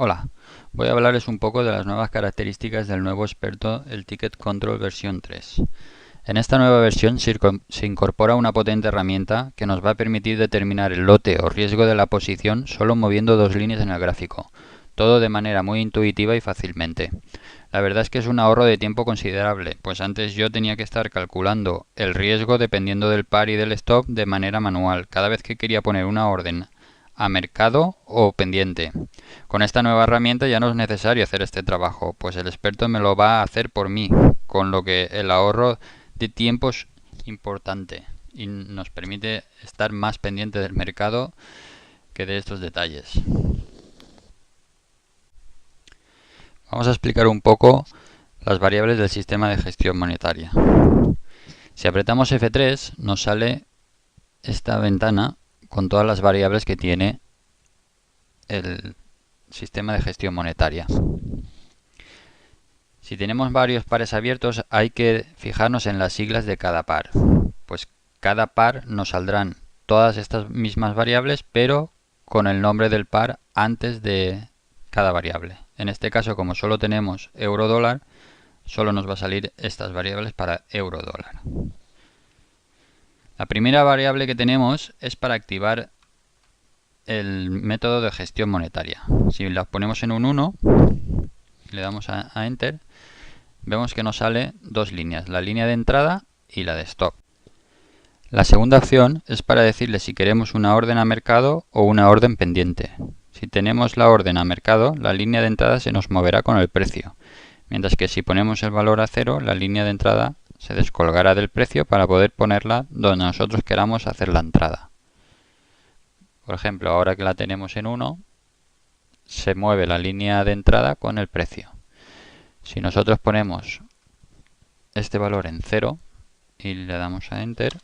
Hola, voy a hablarles un poco de las nuevas características del nuevo experto, el Ticket Control versión 3. En esta nueva versión se incorpora una potente herramienta que nos va a permitir determinar el lote o riesgo de la posición solo moviendo dos líneas en el gráfico, todo de manera muy intuitiva y fácilmente. La verdad es que es un ahorro de tiempo considerable, pues antes yo tenía que estar calculando el riesgo dependiendo del par y del stop de manera manual, cada vez que quería poner una orden a mercado o pendiente. Con esta nueva herramienta ya no es necesario hacer este trabajo, pues el experto me lo va a hacer por mí, con lo que el ahorro de tiempo es importante y nos permite estar más pendiente del mercado que de estos detalles. Vamos a explicar un poco las variables del sistema de gestión monetaria. Si apretamos F3 nos sale esta ventana con todas las variables que tiene el sistema de gestión monetaria. Si tenemos varios pares abiertos hay que fijarnos en las siglas de cada par. Pues cada par nos saldrán todas estas mismas variables pero con el nombre del par antes de cada variable. En este caso, como solo tenemos euro-dólar, solo nos va a salir estas variables para euro-dólar. La primera variable que tenemos es para activar el método de gestión monetaria. Si la ponemos en un 1, le damos a Enter, vemos que nos sale dos líneas, la línea de entrada y la de stop. La segunda opción es para decirle si queremos una orden a mercado o una orden pendiente. Si tenemos la orden a mercado, la línea de entrada se nos moverá con el precio, mientras que si ponemos el valor a 0, la línea de entrada se descolgará del precio para poder ponerla donde nosotros queramos hacer la entrada. Por ejemplo, ahora que la tenemos en 1, se mueve la línea de entrada con el precio. Si nosotros ponemos este valor en 0 y le damos a Enter,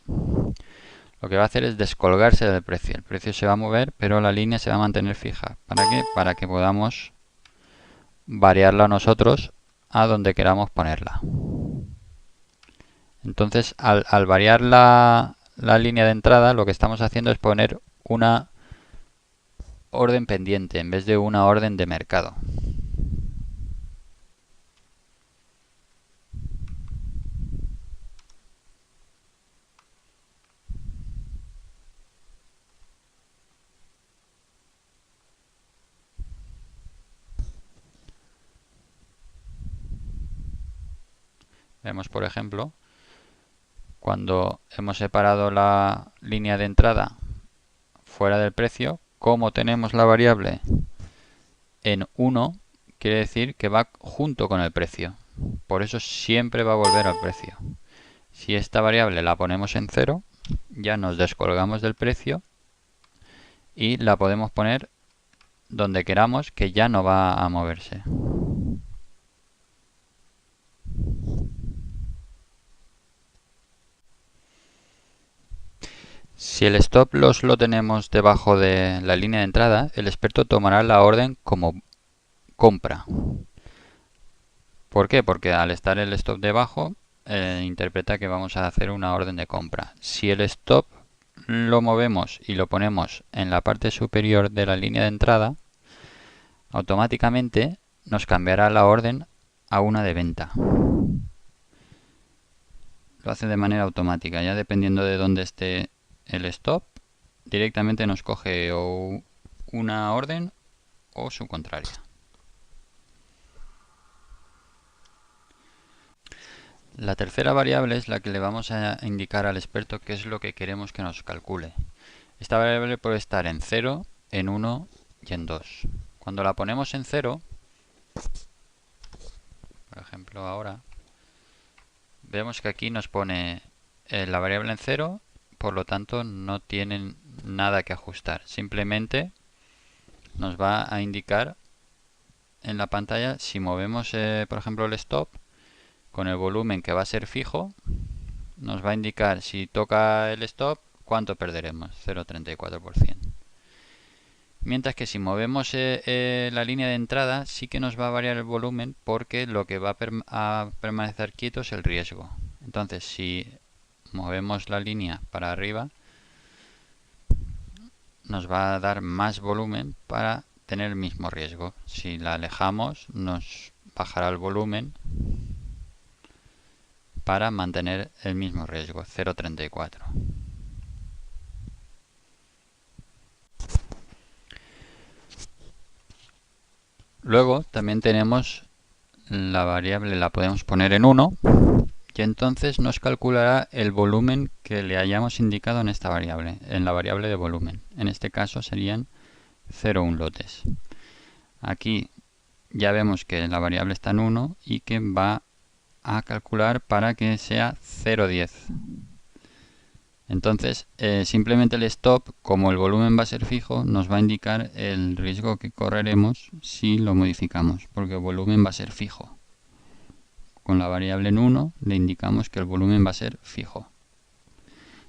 lo que va a hacer es descolgarse del precio. El precio se va a mover, pero la línea se va a mantener fija. ¿Para qué? Para que podamos variarla nosotros a donde queramos ponerla. Entonces, al variar la línea de entrada, lo que estamos haciendo es poner una orden pendiente en vez de una orden de mercado. Vemos, por ejemplo, cuando hemos separado la línea de entrada fuera del precio, como tenemos la variable en 1, quiere decir que va junto con el precio. Por eso siempre va a volver al precio. Si esta variable la ponemos en 0, ya nos descolgamos del precio y la podemos poner donde queramos, que ya no va a moverse. Si el stop loss lo tenemos debajo de la línea de entrada, el experto tomará la orden como compra. ¿Por qué? Porque al estar el stop debajo, interpreta que vamos a hacer una orden de compra. Si el stop lo movemos y lo ponemos en la parte superior de la línea de entrada, automáticamente nos cambiará la orden a una de venta. Lo hace de manera automática, ya dependiendo de dónde esté el stop, directamente nos coge o una orden o su contraria. La tercera variable es la que le vamos a indicar al experto qué es lo que queremos que nos calcule. Esta variable puede estar en 0, en 1 y en 2. Cuando la ponemos en 0, por ejemplo ahora, vemos que aquí nos pone la variable en 0, por lo tanto no tienen nada que ajustar. Simplemente nos va a indicar en la pantalla si movemos, por ejemplo, el stop con el volumen que va a ser fijo, nos va a indicar si toca el stop cuánto perderemos, 0,34%. Mientras que si movemos la línea de entrada sí que nos va a variar el volumen porque lo que va a permanecer quieto es el riesgo. Entonces si movemos la línea para arriba nos va a dar más volumen para tener el mismo riesgo. Si la alejamos, nos bajará el volumen para mantener el mismo riesgo, 0,34. Luego también tenemos la variable, la podemos poner en 1 y entonces nos calculará el volumen que le hayamos indicado en esta variable, en la variable de volumen. En este caso serían 0,1 lotes. Aquí ya vemos que la variable está en 1 y que va a calcular para que sea 0,10. Entonces, simplemente el stop, como el volumen va a ser fijo, nos va a indicar el riesgo que correremos si lo modificamos, porque el volumen va a ser fijo. Con la variable en 1 le indicamos que el volumen va a ser fijo.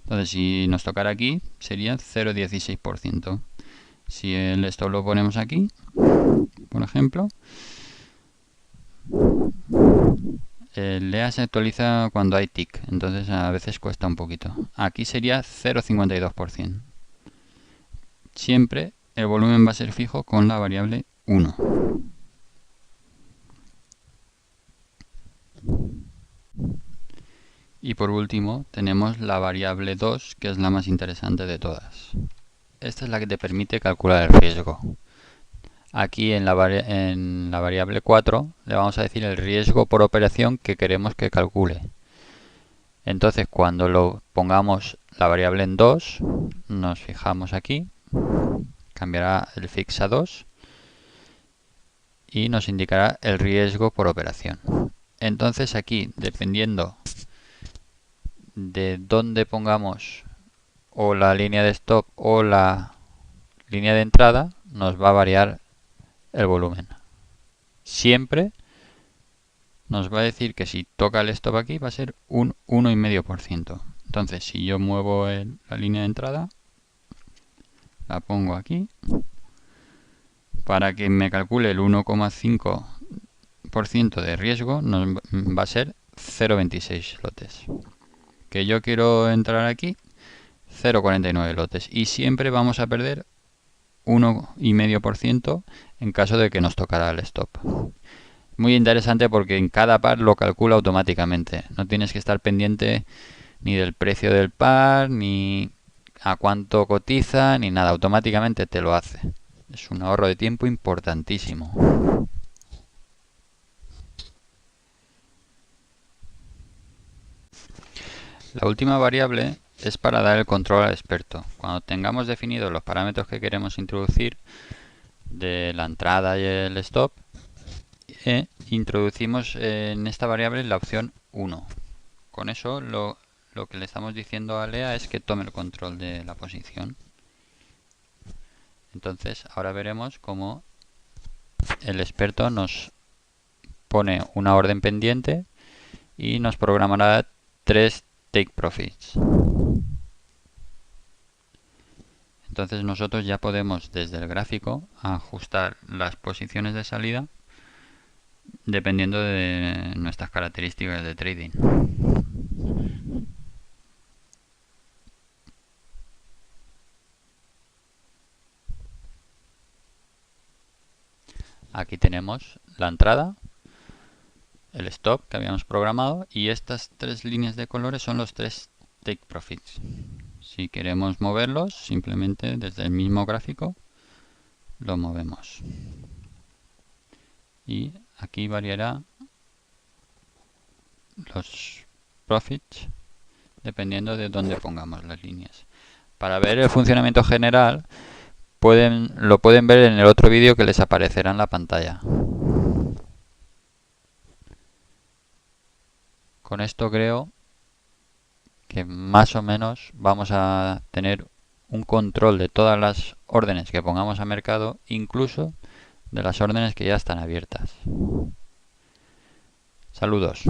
Entonces, si nos tocara aquí, sería 0,16%. Si el stop lo ponemos aquí, por ejemplo, el EA se actualiza cuando hay tick, entonces a veces cuesta un poquito. Aquí sería 0,52%. Siempre el volumen va a ser fijo con la variable 1. Y por último tenemos la variable 2, que es la más interesante de todas. Esta es la que te permite calcular el riesgo. Aquí en la variable 4 le vamos a decir el riesgo por operación que queremos que calcule. Entonces cuando lo pongamos la variable en 2, nos fijamos aquí, cambiará el fix a 2 y nos indicará el riesgo por operación. Entonces aquí, dependiendo de dónde pongamos o la línea de stop o la línea de entrada, nos va a variar el volumen. Siempre nos va a decir que si toca el stop aquí va a ser un 1,5%. Entonces si yo muevo la línea de entrada, la pongo aquí, para que me calcule el 1,5% de riesgo, va a ser 0,26 lotes. Que yo quiero entrar aquí, 0,49 lotes. Y siempre vamos a perder 1,5% en caso de que nos tocara el stop. Muy interesante porque en cada par lo calcula automáticamente. No tienes que estar pendiente ni del precio del par, ni a cuánto cotiza, ni nada. Automáticamente te lo hace. Es un ahorro de tiempo importantísimo. La última variable es para dar el control al experto. Cuando tengamos definidos los parámetros que queremos introducir de la entrada y el stop, introducimos en esta variable la opción 1. Con eso lo que le estamos diciendo a Lea es que tome el control de la posición. Entonces ahora veremos cómo el experto nos pone una orden pendiente y nos programará 3 take profits. Entonces nosotros ya podemos desde el gráfico ajustar las posiciones de salida dependiendo de nuestras características de trading. Aquí tenemos la entrada, el stop que habíamos programado y estas 3 líneas de colores son los 3 take profits. Si queremos moverlos, simplemente desde el mismo gráfico lo movemos. Y aquí variará los profits dependiendo de dónde pongamos las líneas. Para ver el funcionamiento general lo pueden ver en el otro vídeo que les aparecerá en la pantalla. Con esto creo que más o menos vamos a tener un control de todas las órdenes que pongamos a mercado, incluso de las órdenes que ya están abiertas. Saludos.